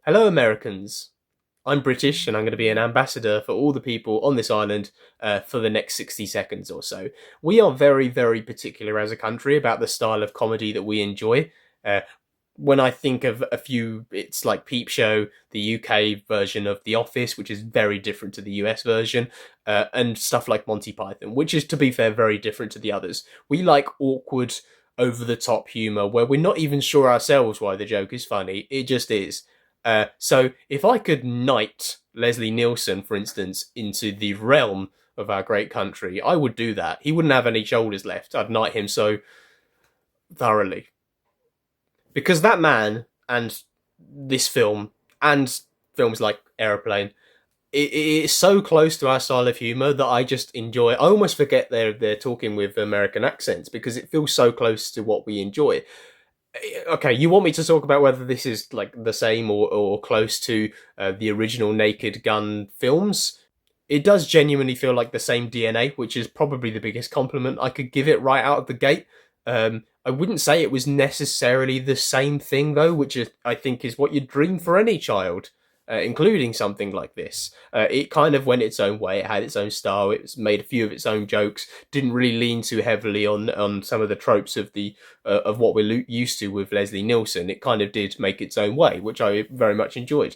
Hello, Americans. I'm British and I'm going to be an ambassador for all the people on this island for the next 60 seconds or so. We are very, very particular as a country about the style of comedy that we enjoy. Uh, when I think of a few, it's like Peep Show, the UK version of The Office, which is very different to the US version, and stuff like Monty Python, which is, to be fair, very different to the others. We like awkward, over the top humour where we're not even sure ourselves why the joke is funny. It just is. So if I could knight Leslie Nielsen, for instance, into the realm of our great country, I would do that. He wouldn't have any shoulders left. I'd knight him so thoroughly. Because that man and this film and films like Aeroplane, it is so close to our style of humor that I just enjoy. I almost forget they're talking with American accents because it feels so close to what we enjoy. Okay, you want me to talk about whether this is like the same or close to the original Naked Gun films? It does genuinely feel like the same DNA, which is probably the biggest compliment I could give it right out of the gate. I wouldn't say it was necessarily the same thing though, which is, I think is what you'd dream for any child, including something like this. It kind of went its own way. It had its own style. It made a few of its own jokes. Didn't really lean too heavily on some of the tropes of the of what we're used to with Leslie Nielsen. It kind of did make its own way, which I very much enjoyed.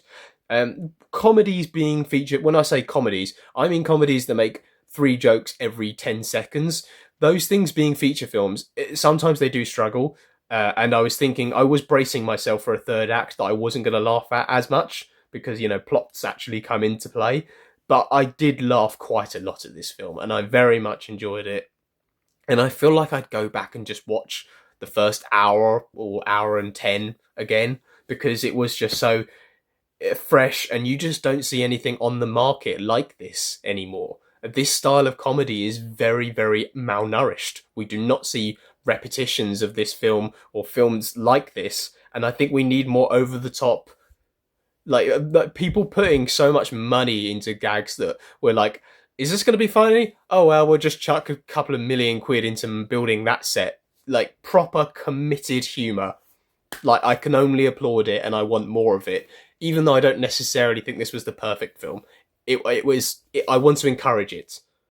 Comedies being featured. When I say comedies, I mean comedies that make three jokes every 10 seconds. Those things being feature films, sometimes they do struggle. And I was thinking, I was bracing myself for a third act that I wasn't going to laugh at as much because, plots actually come into play. But I did laugh quite a lot at this film and I very much enjoyed it. And I feel like I'd go back and just watch the first hour or hour and 10 again because it was just so fresh and you just don't see anything on the market like this anymore. This style of comedy is very, very malnourished. We do not see repetitions of this film or films like this, and I think we need more over the top. Like people putting so much money into gags that we're like, is this going to be funny? Oh well, we'll just chuck a couple of million quid into building that set. Like proper committed humor, like I can only applaud it, and I want more of it. Even though I don't necessarily think this was the perfect film, it was. I want to encourage it.